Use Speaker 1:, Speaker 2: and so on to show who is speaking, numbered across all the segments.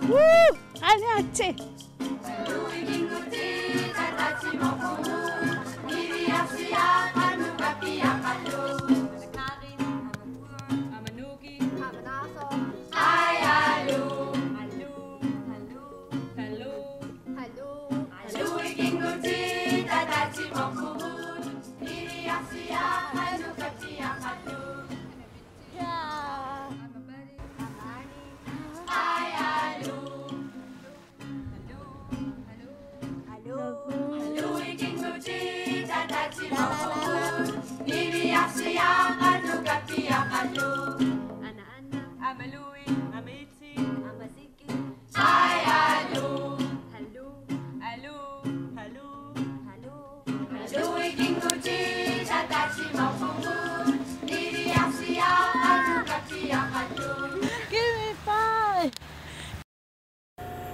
Speaker 1: Ane atse.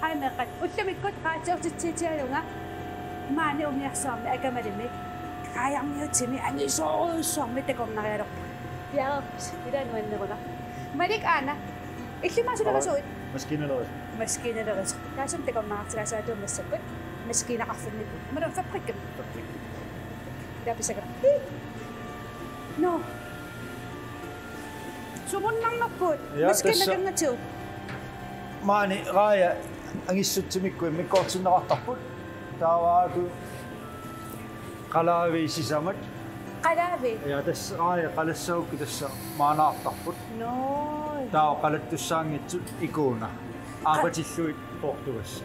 Speaker 1: Hai Meeqqanut. Ullumi Katrina maani umiarsaarmi Aka-Malik. Kaayarniutimi angisoruussormi takornariarluni. Piarapis ilanuanneruna. Malik ana. Illumaasulerisuit. Maskiinaleris. Taasum takornariartilasaatuummassakut. Maskiinaqarfimmilu. Malum fabrik. Dapisaka. No. Sumunnarnerput. Maskiinakangatiu.
Speaker 2: Maani raaya angissutsimikku mikkoortinneqartarput taawaaku qalaavi sisamat
Speaker 1: qalaavi
Speaker 2: ja tässä raaya qalassaukki tässä maanaartarput
Speaker 1: no
Speaker 2: taaw qalattussaangitsut ikuuna aapatilluit portugassa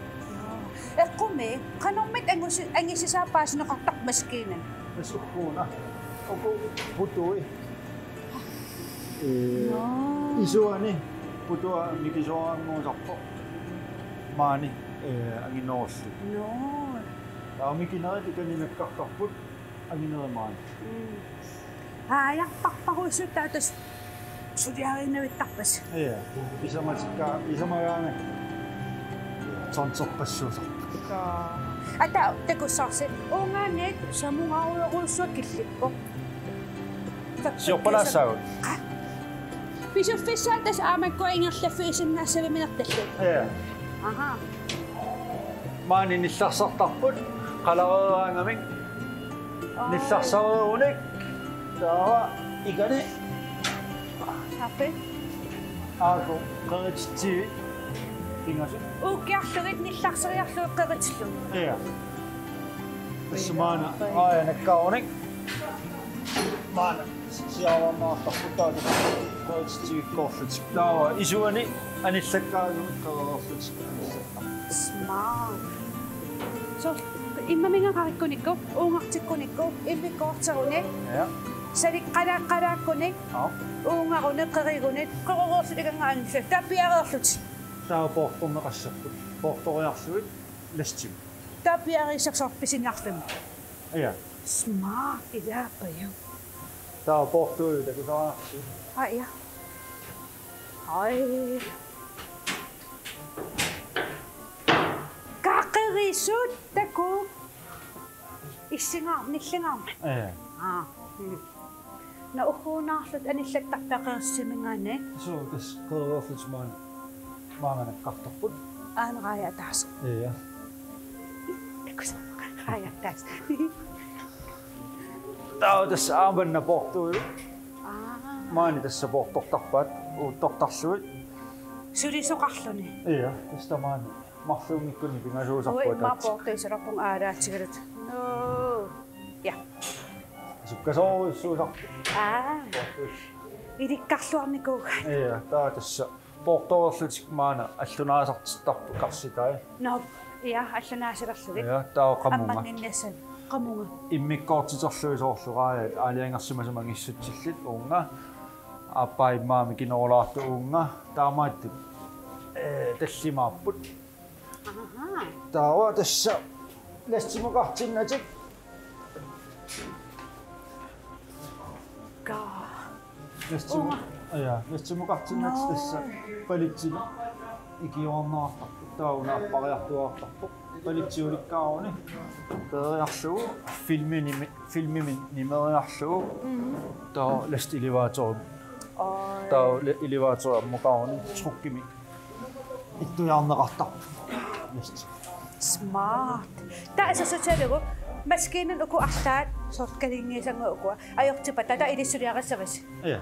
Speaker 1: eqqumi qanormit angissisaapaasineqartaq maskiinan
Speaker 2: asukkuuna oku putui isuani putua mikisoanguusarpo maani anginnoorsu
Speaker 1: no
Speaker 2: mikineri kaninakkartarput angineremaani
Speaker 1: aajaqparparussut taatas suliarinavittarpas
Speaker 2: ja isamagaanga ittarnersoq
Speaker 1: ata takussaarsi uungaanniit samungaruyoruussuat killippo
Speaker 2: siorpalaassagut
Speaker 1: Pisuffisaa tässä aamakkoa ingerlafiisinnaassavi minertallut.
Speaker 2: Ja.
Speaker 1: Aha.
Speaker 2: Maani nillarsartarput qalarieraangamik. Nillarsariunik. Taawa ikani.
Speaker 1: Ape.
Speaker 2: Aaku qeritsi ingasu.
Speaker 1: Ukiarlurit nillarsariarluit qeritsillu.
Speaker 2: Ja. Tässä maana aajanakkarunik. Maana siavarnaartarputaatu. Qeritsikkorlut. Taawa isuani anillakkaagumik qerirorlut.
Speaker 1: Smart. So imma minga qarikkunikku uungartikkunikku immikkoorteruni.
Speaker 2: Ja.
Speaker 1: Sali qalaqqalaakkunik. Uungaruni qerigunik qerororlut ikangaannissu tapiareerlut.
Speaker 2: Taawa portorneqassarput. Portoriarluit lastim.
Speaker 1: Tapiarisaqsorpisinarfim.
Speaker 2: Ja.
Speaker 1: Smart ilaapaju.
Speaker 2: Taawa portuuta kusaarsu.
Speaker 1: Ai ja. Ai. Kaqirisut taku. Issingaam nillingaam.
Speaker 2: Ja.
Speaker 1: Na uhuunaarlut anillattartaqersimingane.
Speaker 2: So tas qerirorlut maanganakkartarput.
Speaker 1: Aanraaya taas.
Speaker 2: Ja.
Speaker 1: Takus raaya taas.
Speaker 2: Taawa tässä aamanna portuuta. Maani tässä portortarpaat uuttortarluit.
Speaker 1: Sulisoqarluni.
Speaker 2: Ja, tästä maani marluungikkuni pingasuusarpuat.
Speaker 1: Oi ma portuisarpung aaraatsigalut. No. Ja.
Speaker 2: Sukkasoorussuusarpu.
Speaker 1: Ilikkarluarniku.
Speaker 2: Ja, taawa tässä portororlutik maana allunaasartittarpu qarsitai.
Speaker 1: No. Ja, allanaasirarlulit.
Speaker 2: Ja, taawa qamunga.
Speaker 1: Ammanninnassan. Qamunga.
Speaker 2: Immikkoortitorluisoorlugaayat aaliangersimasamangissutsillit uunga. Appaimmaami kinorlaartu uunga. Taamaatti tallimaapput. Taawa tässä lastimuqartinnatik. Lastimuqartinnatik tässä palitsilu ikiornaartarpu. Tauna appariartuartarpu. Palitsiulikkaaruni. Qeeriarlugu filmimin nimeriarlugu. Taa lastilivaatoru. Taa ilivaatoru muqaaruni trukkimi. ittarnersoq.
Speaker 1: Smart. Taasa sa tsalo, maskinan uko aktat, sort kalingisan nga uko, ayok tipa, tata ilisuriyakas sa bas.
Speaker 2: Iya.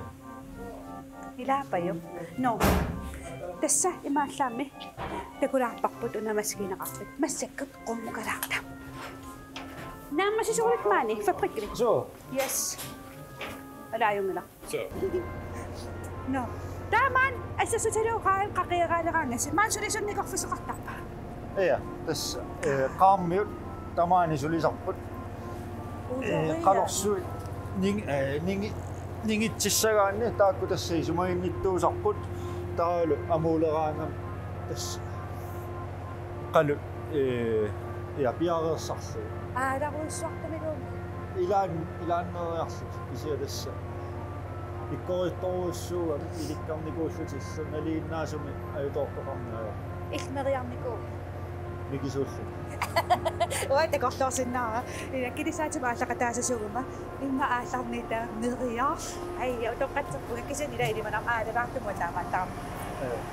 Speaker 1: Ila pa yun? No. Tasa, imaslami. Nagulapak po doon na maskinan aktat. Masikot kung mukarakta. Na masisulit man eh, fabrik.
Speaker 2: So?
Speaker 1: Yes. Alayong na lang.
Speaker 2: So?
Speaker 1: No. Taman, ay sa tsalo kakayakalakangas. Mansulisun ni kakfusukakta pa.
Speaker 2: Iya. Tas qaammiyut tamaani sulisarput. Qanoq ningitsissagaanni taakku tassai sumaginnittuusarput taalu amuuleraangam tass qalu piareersarsuu
Speaker 1: Lakuussuartamilu.
Speaker 2: ilaanneriarsu isia tassa ikkorittoruussuuga ilikkarnikuullutissa naliinnaasumi ajutortoqarnaa
Speaker 1: Ilmeriarniku.
Speaker 2: mikisullu
Speaker 1: Oi, takornariarluni naa. Kinisaati maallaqataasa suguma. Imma aallarnita neriar. Ai, utoqqatsarpuga kisanila ilimana aalaraartumu taamattaam.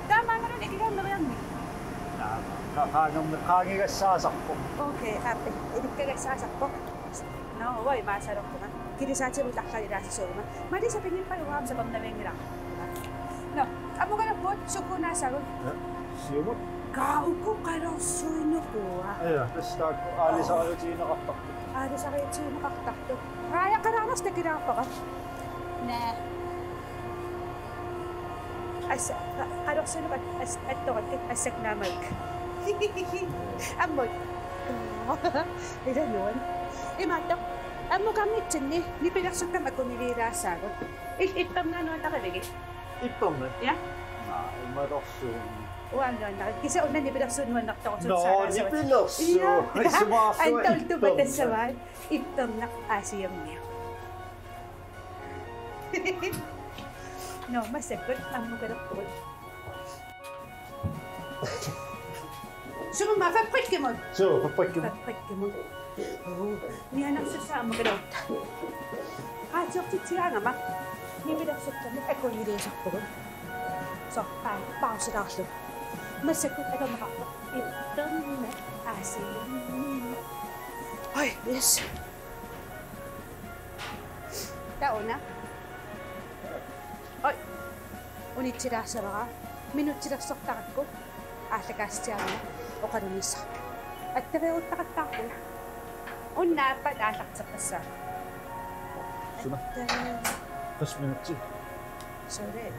Speaker 1: Taamaangalu ikilaanneriarni.
Speaker 2: qaangigassaasarpu.
Speaker 1: Okay, happy. Ilikkagassaasarpu. No, oi maasarorpuma. Kinisaati mullaqalilaasa suguma. Mali sa pingin pa luwaam sa pamnamengiraq. No, amugalaput sukunaasagun.
Speaker 2: Siumut.
Speaker 1: Kauko karosuinukuwa.
Speaker 2: Iya, tästä aalisarjutiinaqartartu.
Speaker 1: Aalisarjutiinaqartartu. Raajaqaranas takiraappaqa. Nää. Assa qarosuinuqa attoqatkik assaknaamalik. Ammut. Ilanuan. Imaatto. Ammukammitsinni nipilarsuttam akuniliiraassaagut. Ittamnaanuan taqaligi.
Speaker 2: Ittarne?
Speaker 1: Ja?
Speaker 2: Imatorsuun.
Speaker 1: Wala kisa una ni pinagsunuan na ako
Speaker 2: No, ni pinagsu. Ay, sumaso.
Speaker 1: Ang tawto ba tayo sa man? Itom na asiyam niya. No, masagod ang magalapod. Sumama, fabrik ka mo.
Speaker 2: So, fabrik
Speaker 1: ka mo. Niya nang sasama magalapod. Sokti siya nga ma. Ni pinagsunuan na ako nilisok po. So, paasivai. Masakot ako makakot. Ito na asin. Ay, yes. Tao na? Ay, unit sila sa baka. Minut sila sa takat ko. Atakas siya na. O karunisak. At tareot takat ako. Una pa atak sa pasa.
Speaker 2: Suna? Kas minut siya.
Speaker 1: Sorry.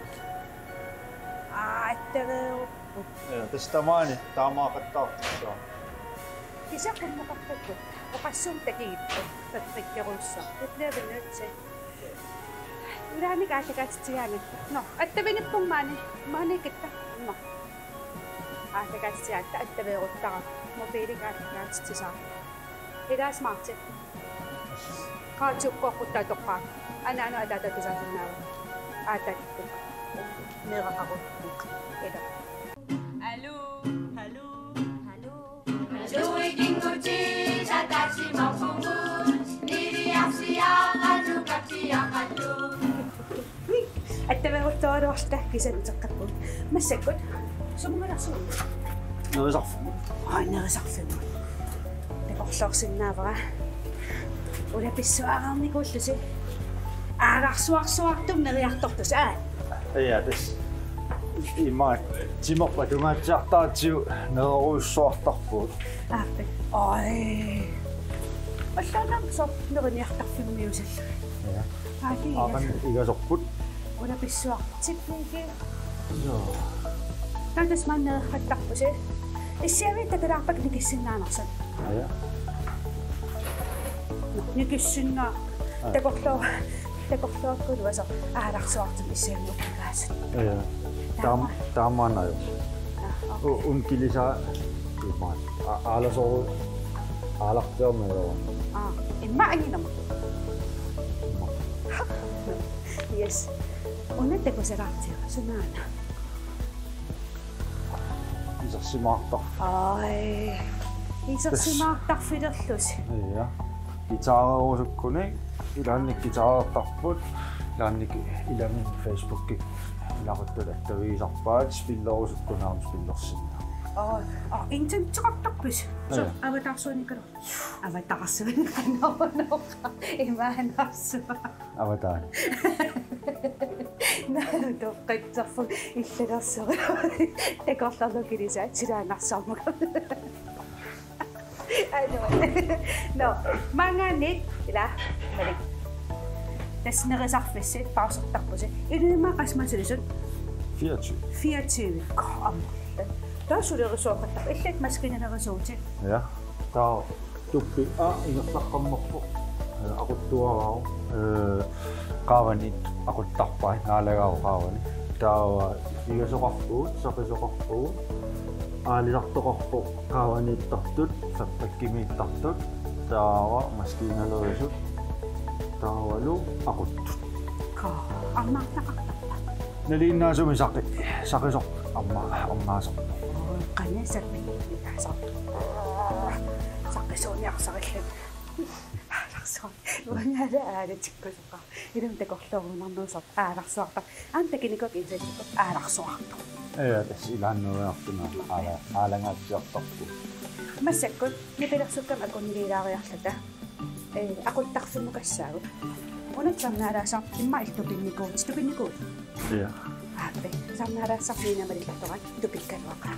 Speaker 1: At tareot.
Speaker 2: Tästä maani taamaaqattaartussa.
Speaker 1: Kisa kun makakakot, opassun takiitto, tattakkerussa. Etleven nytse. Uraani kaatakatsiyaani. No, attaveni maani kitta. No. Aatakatsiyaata attaveeruttaqa. Mobiili kaatakatsisaa. Idas maatse. Kaatsuqqoqquttaa toqqaa. Anaano ataatatusaasunnaava. Aatakittu. Neeqaqaqut. Eda.
Speaker 3: Hallo, hallo, hallo. Hallo, ikinguti, satashi mafungut. Niriasiaqatukatiaqatu.
Speaker 1: Attaveeruttualuarta kisanutaqapput. Massakut. Sumugalaqsuun.
Speaker 2: Nerisarfimmu.
Speaker 1: Ai, nerisarfimmu. Takorlorsinnaavara. Ulapissuaqarnikuullusi. Aagarsuarsuartum neriartortus aa.
Speaker 2: Iya, täs. Ima timorpa tungatsiartaatsiu nereruussuartarpuut.
Speaker 1: Aappe. Ai. Allana so neriniartarfimmiusall.
Speaker 2: Ja.
Speaker 1: Aaki.
Speaker 2: Aakan igasorput.
Speaker 1: Ulapissuartipniki.
Speaker 2: Joo.
Speaker 1: Tantas man nerhattarpusi. Issiavi takaraarpak nikissinnaanarsan.
Speaker 2: Ja.
Speaker 1: No, nikissinna. Takorlorkunuasa aalarsuartum issiaviuqqaasat.
Speaker 2: Ja. Taamaana jo. Unkilisa imaat. Aalasoru aalarteerna jo.
Speaker 1: Imma anginama. Yes. Unnettakuseraartio sunaana.
Speaker 2: Isarsimaartar.
Speaker 1: Ai. Isarsimaartarfilerlus.
Speaker 2: Ja. Gitaareruusukkuni ilaannik gitaareertarput ilaannik ilamin Facebookki ilaquttat attaviisarpaat spilleruusukkunaam spillersinna.
Speaker 1: 인천 찍었다고지. 저 아바타소니까. 아바타소니까 너무 이만했어.
Speaker 2: 아바타.
Speaker 1: 나도 끝자고 일러서 내가 살도 길이자 지나갔어. No, manganit ila balik. Tas nagasakfis pasok takbo siya. Ino yung mga kasmasulisun? 24. Kam. Tapos ulit ko sokat takbo. Ilit mas kinanagasoot siya.
Speaker 2: Ja, tää tuppi ingastakkammakko. Aquttuavau. Kaavanit aquttarpaa naalagaa kaavani. Tää igasoqarpuut, saqisoqarpuut. Aalisartoqarpo kaavanittartut, sappakkimiittartut. Taawa maskiinalerusut. Taawalu aquttut.
Speaker 1: Ammaaqtaqartarpa.
Speaker 2: Naliinnaasumi saqisoq ammaasaq.
Speaker 1: Qanasarmi taasaq. Saqisuuniarsaqillat. Аарсоо. Унаала аалатиккусоqa. Илумтакорлуунарнерсоқ аарсоарта. Антакиникок инсатикок аарсоарта.
Speaker 2: Tässä ilaannuartuna aalangaatiartarpu.
Speaker 1: Massakkut nipilersukkam akunnilaariarlata. Aquttarfimmilu kassaagu. Unatsamnaalaasar imma iltupinnikuut tupinnikuut.
Speaker 2: Ja.
Speaker 1: Aappe samnaalaasarniinamalillattorat tupikkaluaqaa.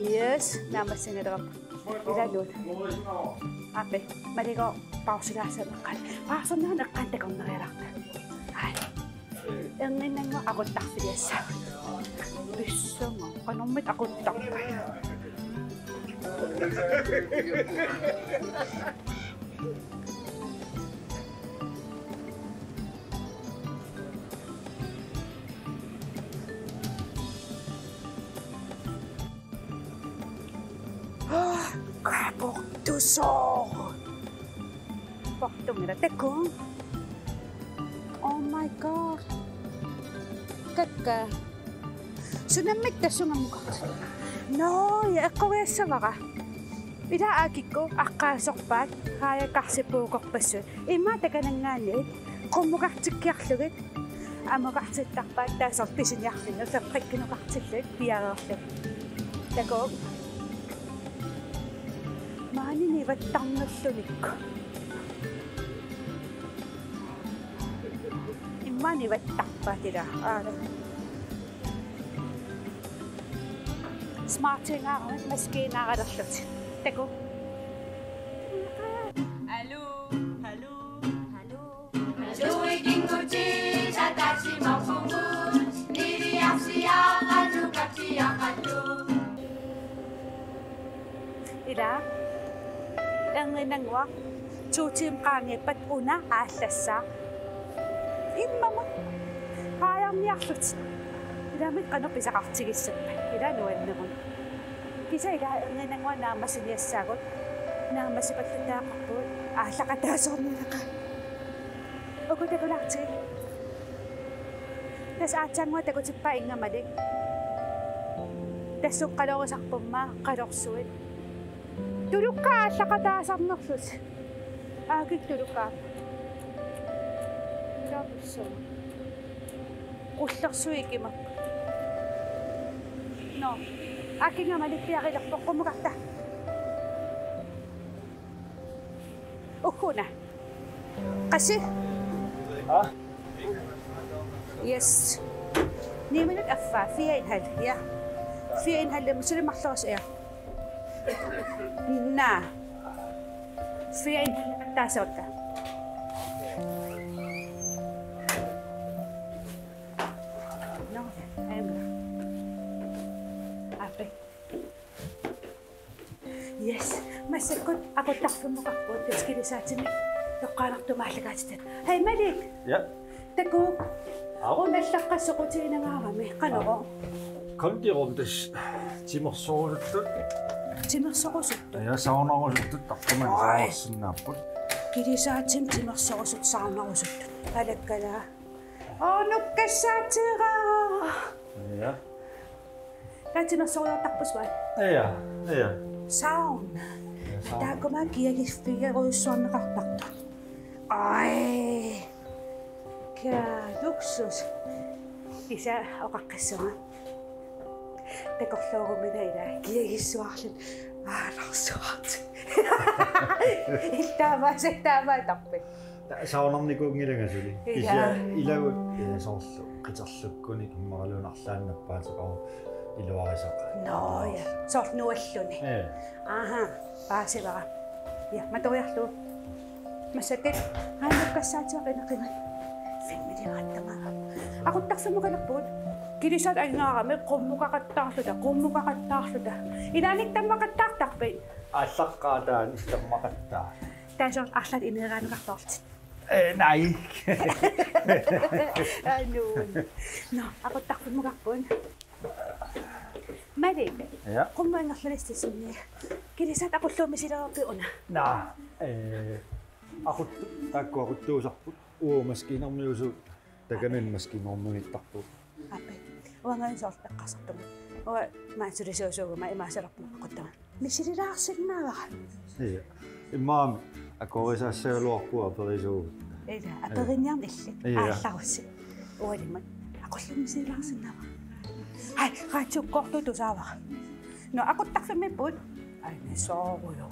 Speaker 1: Yes, namassingalerap. Ilaluut. Aappe maligo pausilaasamaqqan. Paarsunnaanaqqan takornariarluni. Ai. Erninangua aquttarfiliassa. Pissama qanormit aquttarpa. Kapoktusoq. Paktumira tekung. Oh my god. Kakka. Sunammit tassungammuqart. No, ya eqqawiassavaqa. Ila akikku aqqaasorpaat haayakarsipuuqorpassuut. Imma takanangaanniit qummuqartikkiarlugit. Amuqartittarpaat taasarpisiniarfinu saqqikkinuqartillut piareerluk. Tako. Maanini vattarnerlunikku. Immani vattarpaatila aala. Smartingaarmat maskiinaarallut. Tako.
Speaker 3: Hallo, hallo, hallo. Soqutiginartut sataasi maqfungut. Niriarsiaqatu kapsiaqatu.
Speaker 1: Ila erninangua tuutim qaangipat una aallassaa. Immama haayarniarlut. Ila Meeqqanut pisaqartigissappa. Ila nuannerun. Kisa ila erninangua naamasiniassaagut. Naamasipallutaaqarpuut ааллақатаасорнилақа окутакуларти тас аатсангуа такутиппа ингамалик тассуққалорисарпумма қалорсуит тулукка ааллақатаасарнерлут аакик тулуккаа илаапуссу qullersuikima no акингамалик пиарилерпоққумукарта Ukuna. Kasi? Yes. 9 minut affa. 4,5. Ja. 4,5 musulim maklos ya. Na. 4,5 tasawt ka. No. Ayun na. Ape. Yes. Masakot aquttarfimmilu qarpuut taskilisaatimi toqqaanartumaallagaatitat. Hey Malik.
Speaker 2: Ja.
Speaker 1: Taku. Unallaqqassoqutiginartut qanoq.
Speaker 2: Kontirumtas timersoruttut.
Speaker 1: Timersorusuttu.
Speaker 2: Ja saunarusutut tartuman saarsinnaaput.
Speaker 1: Kilisaatim timersorusut saunarusuttu. Alakkala. Nukkassaateera.
Speaker 2: Ja.
Speaker 1: Timersoruyartarpus vai?
Speaker 2: Ja. Ja.
Speaker 1: Saun. Taakuma kiagifigaruissuarneqartartu. Ai. Kia luksus. Isa oqaqqassuma. takorluurumina ila kiagissuarlun aalorsuart ittaavaa tarpit
Speaker 2: saunarnikuungilanga kisia ilagut soorlu qiterlukkuni kimmaralunarlaannappaatiqaru iluarisaqa
Speaker 1: no ja sort nualluni aha paasivai ja matoriarlu massatit haanukkassaateqinaqingat fimmiliqattamaqa aquttarfimmilu kilisat aingaarami qummukaqattaarluta ilaanik tammaqattaartarpit
Speaker 2: аллаққаатаан иллермақаттаа
Speaker 1: таасор арлат инераануқарторлит
Speaker 2: nej
Speaker 1: no aquttarfimmiqarpun малик
Speaker 2: ja
Speaker 1: qummaangerlunistissumni kilisat aqulluumisilerpi una
Speaker 2: na aqut taakkuaquttuusarput uumаскинэрмиусу таканан маскинэрмунитtarput
Speaker 1: аппи уангаисоор эққарсартума уа маасулисуусуугума имаасалерпу қоттама мисилилаарсиннаавара
Speaker 2: ja имаами акорисаассагалуарпуа перисуу
Speaker 1: эла аперинниарн илли аалларусси уалимат ақуллумисилаарсиннаавара ай раатсуккортутусаавара но aquttarfimmilu айне соорулу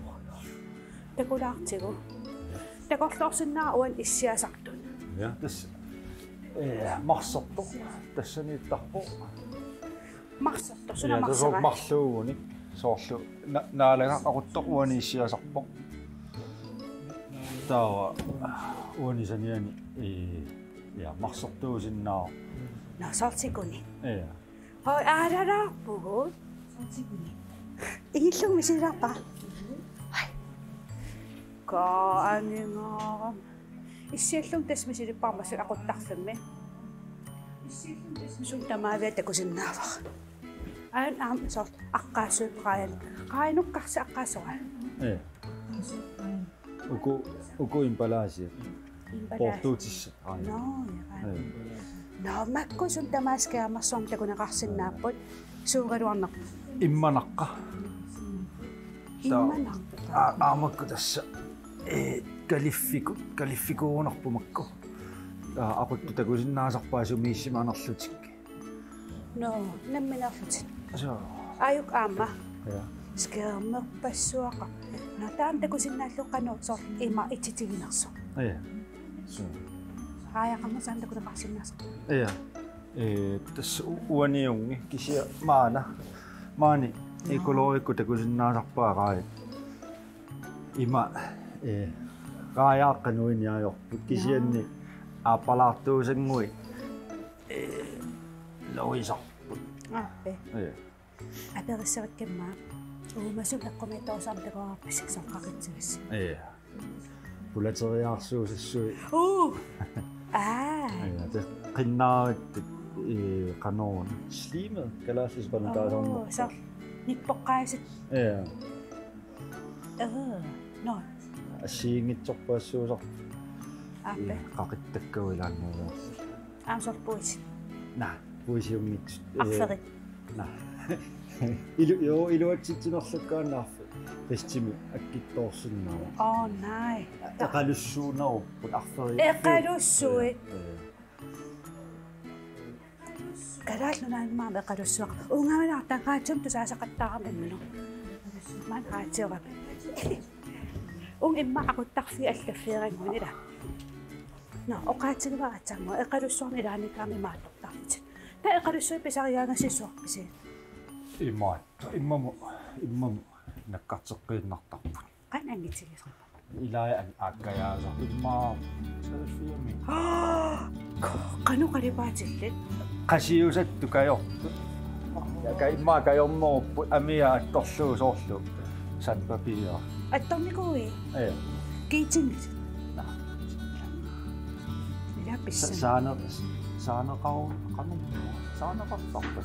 Speaker 1: такулаартигу такорлоорсиннаа уан иссиасартун
Speaker 2: ja тас марсорто тассанииттарпо
Speaker 1: марсорто
Speaker 2: ja
Speaker 1: суна
Speaker 2: тасоо
Speaker 1: марсара
Speaker 2: марлуугуни соорлу наалага aquttoruani иссиасарпо таа уанисаниани ja марсортуусиннаа
Speaker 1: no сортигуни
Speaker 2: ja
Speaker 1: хой аарараарпугу сортигуни игиллумисилаарпа ай каанингаарам иссиаллум тасмисилиппармасу aquttarfimmi сунтамаавиа такусиннаавар аан аам сорт аққаассууппааян qainukkarsa аққаасора
Speaker 2: uku impalasia portuutissa
Speaker 1: no makku suntamaaskiamarsuam takunaqarsinnaapпут suugaluarneq
Speaker 2: immanaqqa
Speaker 1: имманарпа
Speaker 2: aamakku tassa kalifikuunerpumakku aquttu takusinnaasarpaasu miissimanerlutik
Speaker 1: no namminarlutit
Speaker 2: asa
Speaker 1: ayuk aamma
Speaker 2: ja
Speaker 1: skærmerpassuaqa no taan takusinnaallu qanoq sort ima ititiginersoq
Speaker 2: ja so
Speaker 1: haayaqammasaan takunaqarsinnaasaq
Speaker 2: ja tassa uaniungi kisia maani ekologiku takusinnaasarpaaqaai ima qaayaaqanuiniajorput kisianni aapalaartuusangui loisarput
Speaker 1: аппе
Speaker 2: ja
Speaker 1: апериссериккаммаа уумасук аққумиттоорсаам такоарпасик соққақитсигис
Speaker 2: ja pulaarsuusassui ja det qinnaarut qanoq slimet kalaasispanutaasorna
Speaker 1: så nippoqqaasat
Speaker 2: ja
Speaker 1: no
Speaker 2: asiingitsorpaassuusar
Speaker 1: аппе
Speaker 2: qaqittakkuilaannuuga
Speaker 1: аамсорпуис
Speaker 2: na puisiungit
Speaker 1: арферит
Speaker 2: na iluatsitsinerlukkaannaarfu festimi akkittoorsunnaava
Speaker 1: nej
Speaker 2: aqalussuuneruppu arferi
Speaker 1: эқалуссуи калааллунаанмаа эқалуссуақ унгамалаартаа qaatium тусаасақаттаарам ман qaatiorap ун имма aquttarfi аллаффиерангунила no oqaatigivaratsamma eqalussuarni ilaanikkaami maattortartit ta eqalussui pisariaangassissuarpisi
Speaker 2: immamu nakkarteqqiinnartarput
Speaker 1: qan angitigisarpa
Speaker 2: ilaa aakkajaaser immaa salfiami
Speaker 1: qanuqalipaatillit
Speaker 2: qasiusattu kajorput ka immaa kajorneruppu amia attorluu soorlu sanpapia
Speaker 1: attornikui
Speaker 2: ja
Speaker 1: kiitingit ila pissa
Speaker 2: saanaqartarpa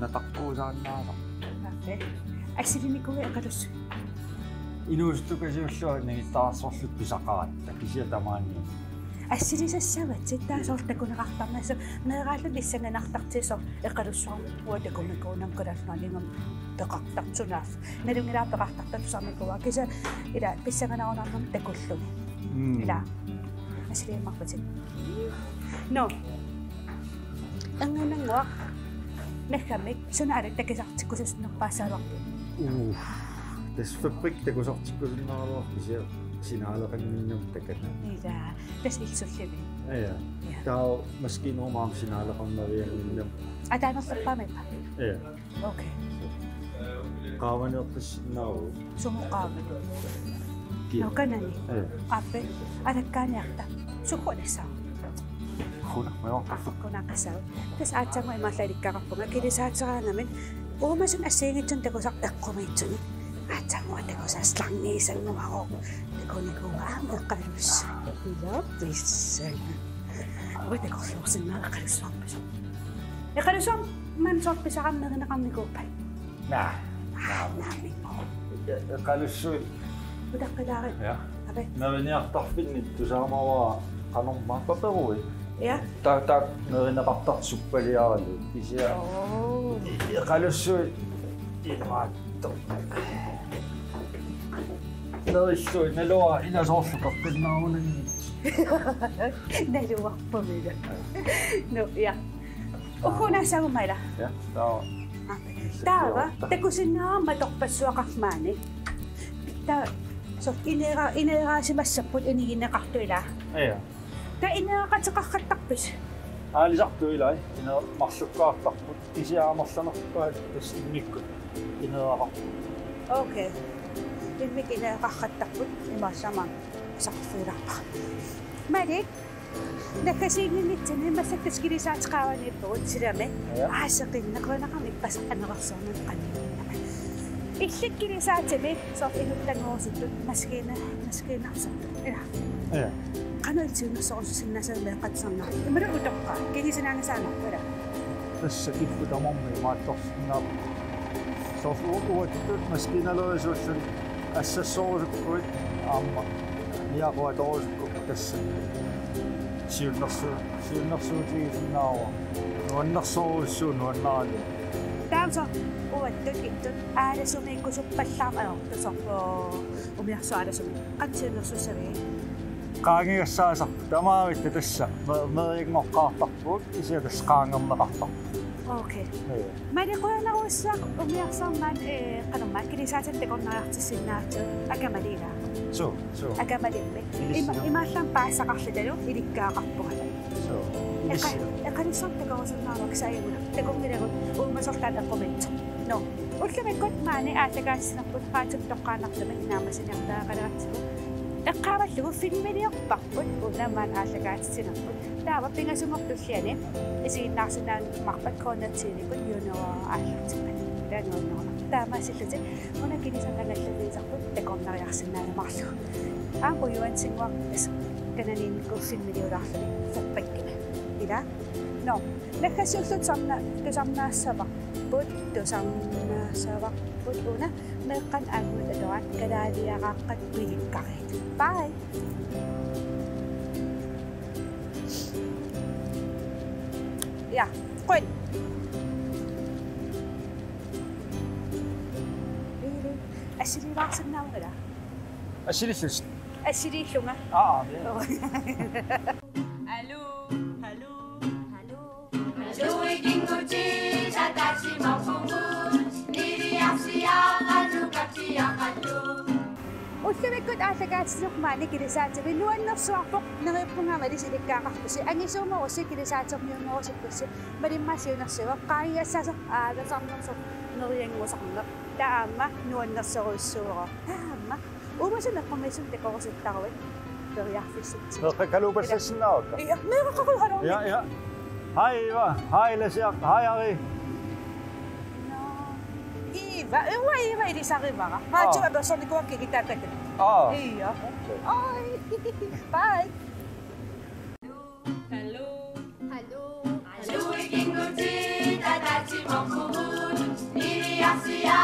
Speaker 2: nataqquusaannaasa
Speaker 1: appe assilimikui eqalussu
Speaker 2: inuustukasiullua nigittarsorlut pisaqaratta kisia tamaani
Speaker 1: ассилисассават ситтаасоортакунеқартарнасу неерааллут иссанганартартисо эқалуссуару уатакумикуунам калааллуалингам пеқартартунаас налунгилаа пеқартартатусармикуа киса ила писсанганаронарнам такуллуни ила ассилииммарпатин но анганангуа Meeqqanut sunaarit takisartikkusisnerpaasaavарпут.
Speaker 2: Tässä fabrik takusartikkusinnaarluarpisia sinaaleqanginnam takana.
Speaker 1: Ila tässä ilsullimi.
Speaker 2: Ja. Tää maskiinormaam sinaaleqarnarianginnam.
Speaker 1: Ataanersorpaamippa.
Speaker 2: Ja.
Speaker 1: Okay.
Speaker 2: Qaavaneerpissinaaru.
Speaker 1: Sumuqaavit.
Speaker 2: Kia.
Speaker 1: Nokanani.
Speaker 2: Ja.
Speaker 1: Appe atakkaaniarta. Suqunissao.
Speaker 2: Khuna mayortarfu.
Speaker 1: Kunaqassau. Tas aatsangu imaallarikkararpunga kilisaatseraanamin uumasun assiingitsun takusaq eqqumiitsuni. Aatsangu takusaaslarniisangumaroq. Takunikuaam eqqalus. Ilappissan. Uitakorluorsinnaala qalussuarpas. Eqalusuam man sorpisaqarnerinaqarnikuuppat.
Speaker 2: Nah.
Speaker 1: Naamimmo.
Speaker 2: Qalussui.
Speaker 1: Utaqqilaarit.
Speaker 2: Ja.
Speaker 1: Ape.
Speaker 2: Naviniartarfinnit tusaamawaa qanormaa paperui.
Speaker 1: Ja.
Speaker 2: Tak nerineqartarsuppaliaralu isia.
Speaker 1: Oh.
Speaker 2: Qalussui ilmaatto. Nerissui nalua inasoorluqartinnaarunangi.
Speaker 1: Naluarpamila. No, ja. Uqunaasagumaila.
Speaker 2: Ja. Taa.
Speaker 1: Taava takusinnaarma torpassuaqarmaani. Ta so ineeraasimassaput inigineqartuila.
Speaker 2: Ja.
Speaker 1: Ta ineeqatiqarrattarpis.
Speaker 2: Aalisartu ilai ina marsukkaartarput isiaamarsanerpaa tassimmikku ineeraqarpu.
Speaker 1: Okay. Ilmik ineeqarrattarput imaassama saqfilarpa. Malik nakasiinginitsini massakkaskilisaatiqaawaniippugut silame aaseqinnequnaqarnippasaqqanerarsornun qanninnama. Illikkilisaatimi sort inuttanguusittut maskiinarsartut ila.
Speaker 2: Ja.
Speaker 1: Qanoitsiunersoqussinnasaame qatsarnar. Imara utoqqaa kigisinaangisaanarpa ila.
Speaker 2: Tässä kipputamammi maattorsinnaap. Soorluutuattut maskiinaluisuussun assassoorusukkuit aamma niaqua tässä siunnersuutigisinnaarua nuannersoruussuun nuannaalu
Speaker 1: Taanso uattut ittut aalasumiikkusuppallaaqanortusorpo umiarsuaalasumi qatsiunersussavii.
Speaker 2: qaangigassaasarpu tamaavitta tässä meriingoqqaartarpuut isiatas qaangerneqartarpu.
Speaker 1: Okay. Maliquanaruussaaq umiarsarmaan qanormaat kilisaatat takornariartissinnaartu Aka-Malila.
Speaker 2: So.
Speaker 1: Aka-Malikmi. Imaallam paasaqarlutalu ilikkaaqarpuqa.
Speaker 2: So.
Speaker 1: Eqalisartakorusunnaaruk saayaguna takungilagut uumasortaan eqqumitsu. No. Ullumikkut maani aatagaassinerput qaatum toqqaanarlumi inaamasinartaaqaleratsigu. Eqqaavallugu filmiliorparput unamaan aatagaassinerput. Taava pingasungortulliani isiinnaarsinaan marpat koonnatsiinikut yuunua aallartipat. Lanuunnerma. Taamaasilluti una kilisannangalluliisarput takornariarsinnaalamarlu. Aanquyuansinguaq kananiinnikku filmiliulaarluni fabbrikkina. Ila? No. Nakasiullutsarna tusarnaassavaqput una meeqqanut aluat kalaaliaqaaqqat pilikkarit. Bye. Ja, quen. Assililaarsinnaungala.
Speaker 2: Assilissust.
Speaker 1: Assiliillunga.
Speaker 3: Allô, allô, allô. Joikinguti satachi mafungu, niriapsia qanukaptiaqallu.
Speaker 1: Ullumikkut aallagaatissuqmaani kilisaatimi nuannersuarpoq neriippungaamalis ilikkaaqarpusi angisuumarusi kilisaatermiunnerusippussi malimmaasiunersuga qaangiassaasa aalasarnersoq nerianguusarneq taamma nuannersoruissuuро taamma uumasunaqqumissun takorusittaruit periarfissut
Speaker 2: Meqqakaluupassassinnaarukka.
Speaker 1: Ja meeqaqaqulhalu
Speaker 2: Ja. Hej Eva. Hej Lasse. Hej Ari.
Speaker 1: Iva Iva ilisarivara maatsuga persornikuakki kitaatatut iya ai bye.
Speaker 3: Hello, hello, hello. Joikinguti satachi mafungu, niriapsia